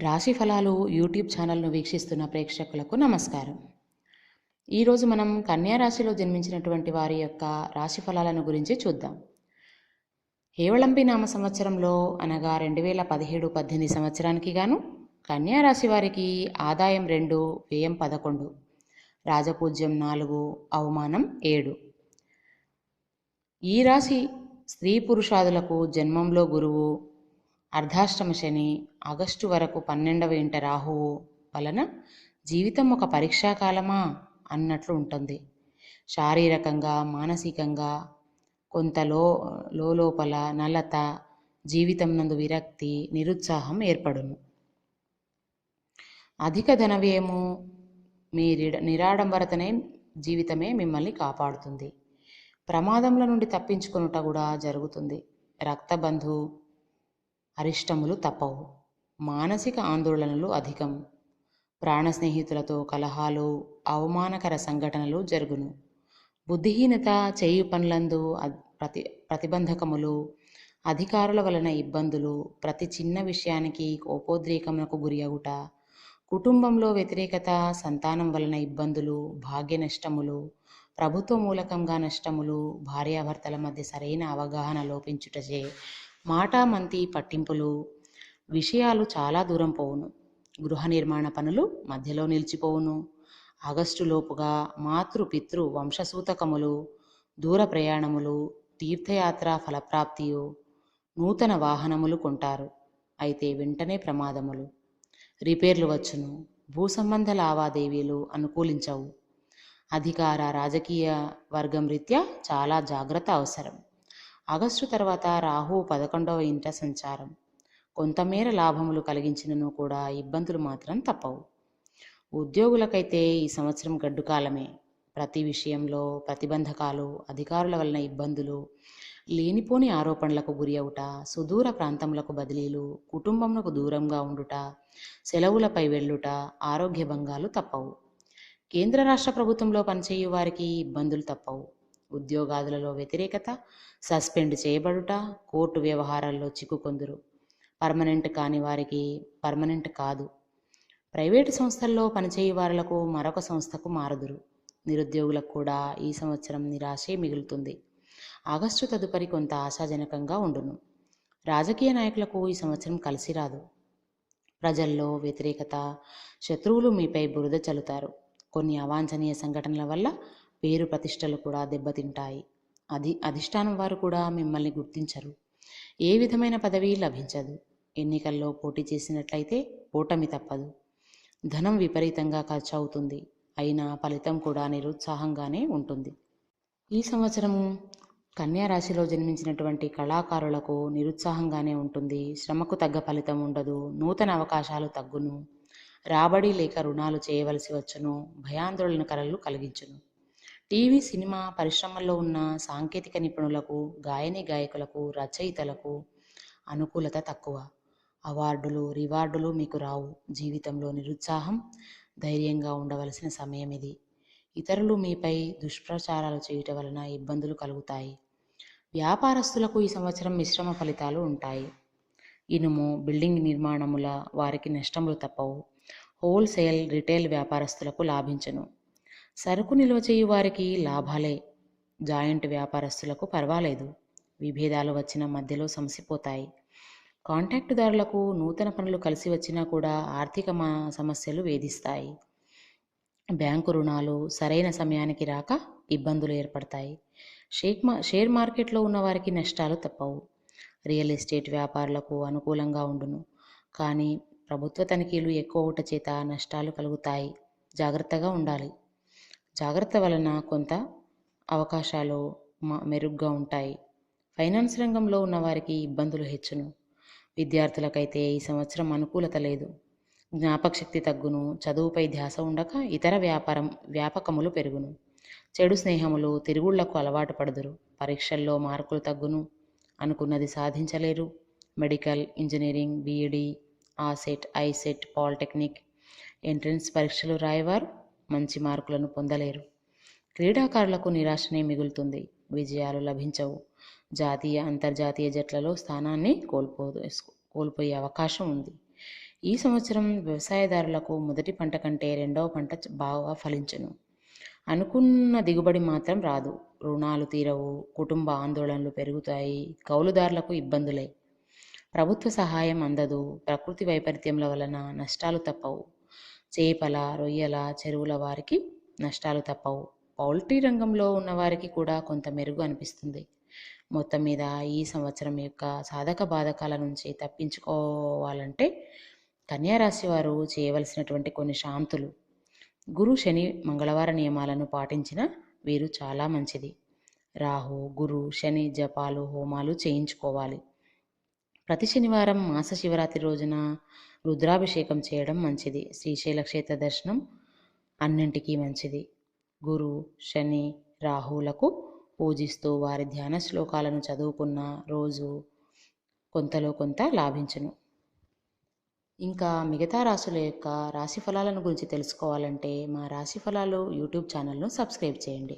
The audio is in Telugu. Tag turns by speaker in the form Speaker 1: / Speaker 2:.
Speaker 1: రాశి ఫలాలు యూట్యూబ్ ఛానల్ను వీక్షిస్తున్న ప్రేక్షకులకు నమస్కారం. ఈరోజు మనం కన్యా రాశిలో జన్మించినటువంటి వారి యొక్క రాశి ఫలాలను గురించి చూద్దాం. హేవళంబి నామ సంవత్సరంలో అనగా 2017-18 సంవత్సరానికి గాను కన్యా రాశి వారికి ఆదాయం 2, వ్యయం 11, రాజపూజ్యం 4, అవమానం 7. ఈ రాశి స్త్రీ పురుషాదులకు జన్మంలో గురువు, అర్ధాష్టమ శని, ఆగస్టు వరకు 12వ ఇంట రాహువు వలన జీవితం ఒక పరీక్షాకాలమా అన్నట్లు ఉంటుంది. శారీరకంగా, మానసికంగా కొంత లోపల నలత, జీవితం నందు విరక్తి, నిరుత్సాహం ఏర్పడును. అధిక ధన వ్యయము, మీ నిరాడంబరతనే జీవితమే మిమ్మల్ని కాపాడుతుంది. ప్రమాదముల నుండి తప్పించుకొనుట కూడా జరుగుతుంది. రక్తబంధు అరిష్టములు తప్పవు. మానసిక ఆందోళనలు అధికం. ప్రాణ స్నేహితులతో కలహాలు, అవమానకర సంఘటనలు జరుగును. బుద్ధిహీనత, చేయు పనులందు ప్రతిబంధకములు, అధికారుల వలన ఇబ్బందులు, ప్రతి చిన్న విషయానికి కోపోద్రేకమునకు గురి అవుట, కుటుంబంలో వ్యతిరేకత, సంతానం వలన ఇబ్బందులు, భాగ్య నష్టములు, ప్రభుత్వ మూలకంగా నష్టములు, భార్యాభర్తల మధ్య సరైన అవగాహన లోపించుటచే మాటామంతి పట్టింపులు, విషయాలు చాలా దూరం పోవును. గృహ నిర్మాణ పనులు మధ్యలో నిలిచిపోవును. ఆగస్టులోపుగా పితృ వంశసూతకములు, దూర ప్రయాణములు, తీర్థయాత్ర ఫలప్రాప్తియు, నూతన వాహనములు కొంటారు. అయితే వెంటనే ప్రమాదములు, రిపేర్లు వచ్చును. భూ సంబంధ లావాదేవీలు అనుకూలించవు. అధికార రాజకీయ వర్గం రీత్యా చాలా జాగ్రత్త అవసరం. ఆగస్టు తర్వాత రాహువు 11వ ఇంట సంచారం కొంతమేర లాభములు కలిగించినను కూడా ఇబ్బందులు మాత్రం తప్పవు. ఉద్యోగులకైతే ఈ సంవత్సరం గడ్డు కాలమే. ప్రతి విషయంలో ప్రతిబంధకాలు, అధికారుల వలన ఇబ్బందులు, లేనిపోని ఆరోపణలకు గురి అవుట, సుదూర ప్రాంతములకు బదిలీలు, కుటుంబమునకు దూరంగా ఉండుట, సెలవులపై వెళ్ళుట, ఆరోగ్య భంగాలు తప్పవు. కేంద్ర రాష్ట్ర ప్రభుత్వంలో పనిచేయు వారికి ఇబ్బందులు తప్పవు. ఉద్యోగాదులలో వ్యతిరేకత, సస్పెండ్ చేయబడుట, కోర్టు వ్యవహారాల్లో చిక్కుకొందురు. పర్మనెంట్ కాని వారికి పర్మనెంట్ కాదు. ప్రైవేటు సంస్థల్లో పనిచేయు వారులకు మరొక సంస్థకు మారుదురు. నిరుద్యోగులకు కూడా ఈ సంవత్సరం నిరాశే మిగులుతుంది. ఆగస్టు తదుపరి కొంత ఆశాజనకంగా ఉండును. రాజకీయ నాయకులకు ఈ సంవత్సరం కలిసి రాదు. ప్రజల్లో వ్యతిరేకత, శత్రువులు మీపై బురద చల్లుతారు. కొన్ని అవాంఛనీయ సంఘటనల వల్ల పేరు ప్రతిష్టలు కూడా దెబ్బతింటాయి. అధిష్టానం వారు కూడా మిమ్మల్ని గుర్తించరు. ఏ విధమైన పదవి లభించదు. ఎన్నికల్లో పోటీ చేసినట్లయితే ఓటమి తప్పదు. ధనం విపరీతంగా ఖర్చు అవుతుంది. అయినా ఫలితం కూడా నిరుత్సాహంగానే ఉంటుంది. ఈ సంవత్సరము కన్యా రాశిలో జన్మించినటువంటి కళాకారులకు నిరుత్సాహంగానే ఉంటుంది. శ్రమకు తగ్గ ఫలితం ఉండదు. నూతన అవకాశాలు తగ్గును. రాబడి లేక రుణాలు చేయవలసి వచ్చును. భయాందోళనకరలు కలిగించును. టీవీ, సినిమా పరిశ్రమల్లో ఉన్న సాంకేతిక నిపుణులకు, గాయకులకు, రచయితలకు అనుకూలత తక్కువ. అవార్డులు, రివార్డులు మీకు రావు. జీవితంలో నిరుత్సాహం, ధైర్యంగా ఉండవలసిన సమయం ఇది. ఇతరులు మీపై దుష్ప్రచారాలు చేయటం వలన ఇబ్బందులు కలుగుతాయి. వ్యాపారస్తులకు ఈ సంవత్సరం మిశ్రమ ఫలితాలు ఉంటాయి. ఇనుము, బిల్డింగ్ నిర్మాణముల వారికి నష్టములు తప్పవు. హోల్సేల్, రిటైల్ వ్యాపారస్తులకు లాభించను. సరుకు నిల్వ చేయు వారికి లాభాలే. జాయింట్ వ్యాపారస్తులకు పర్వాలేదు. విభేదాలు వచ్చిన మధ్యలో సమసిపోతాయి. కాంట్రాక్టుదారులకు నూతన పనులు కలిసి వచ్చినా కూడా ఆర్థిక సమస్యలు వేధిస్తాయి. బ్యాంకు రుణాలు సరైన సమయానికి రాక ఇబ్బందులు ఏర్పడతాయి. షేర్ మార్కెట్లో ఉన్న వారికి నష్టాలు తప్పవు. రియల్ ఎస్టేట్ వ్యాపారులకు అనుకూలంగా ఉండును. కానీ ప్రభుత్వ తనిఖీలు ఎక్కువ అవుట చేత నష్టాలు కలుగుతాయి. జాగ్రత్తగా ఉండాలి. జాగ్రత్త వలన కొంత అవకాశాలు మెరుగ్గా ఉంటాయి. ఫైనాన్స్ రంగంలో ఉన్నవారికి ఇబ్బందులు హెచ్చును. విద్యార్థులకైతే ఈ సంవత్సరం అనుకూలత లేదు. జ్ఞాపకశక్తి తగ్గును. చదువుపై ధ్యాస ఉండక ఇతర వ్యాపకములు పెరుగును. చెడు స్నేహములు, తిరుగుళ్లకు అలవాటు పడుదురు. పరీక్షల్లో మార్కులు తగ్గును. అనుకున్నది సాధించలేరు. మెడికల్, ఇంజనీరింగ్, బీఈడి, ఆసెట్, ఐసెట్, పాలిటెక్నిక్, ఎంట్రన్స్ పరీక్షలు రాయవారు మంచి మార్కులను పొందలేరు. క్రీడాకారులకు నిరాశనే మిగులుతుంది. విజయాలు లభించవు. జాతీయ, అంతర్జాతీయ జట్లలో స్థానాన్ని కోల్పోయే అవకాశం ఉంది. ఈ సంవత్సరం వ్యవసాయదారులకు మొదటి పంట కంటే రెండవ పంట బాగా ఫలించును. అనుకున్న దిగుబడి మాత్రం రాదు. రుణాలు తీరవు, కుటుంబ ఆందోళనలు పెరుగుతాయి, కౌలుదారులకు ఇబ్బందులే. ప్రభుత్వ సహాయం అందదు, ప్రకృతి వైపరీత్యముల వలన నష్టాలు తప్పవు. చేపల, రొయ్యల చెరువుల వారికి నష్టాలు తప్పవు. పౌల్ట్రీ రంగంలో ఉన్నవారికి కూడా కొంత మెరుగు అనిపిస్తుంది. మొత్తం మీద ఈ సంవత్సరం యొక్క సాధక బాధకాల నుంచి తప్పించుకోవాలంటే కన్యారాశి వారు చేయవలసినటువంటి కొన్ని శాంతులు: గురు శని మంగళవార నియమాలను పాటించిన వీరు చాలా మంచిది. రాహు గురు శని జపాలు హోమాలు చేయించుకోవాలి. ప్రతి శనివారం మాస శివరాత్రి రోజున రుద్రాభిషేకం చేయడం మంచిది. శ్రీశైల క్షేత్ర దర్శనం అన్నింటికీ మంచిది. గురు శని రాహువులకు పూజిస్తూ వారి ధ్యాన శ్లోకాలను చదువుకున్న రోజు కొంతలో కొంత లాభించును. ఇంకా మిగతా రాశుల యొక్క రాశి ఫలాలను గురించి తెలుసుకోవాలంటే మా రాశి ఫలాలు యూట్యూబ్ ఛానల్ను సబ్స్క్రైబ్ చేయండి.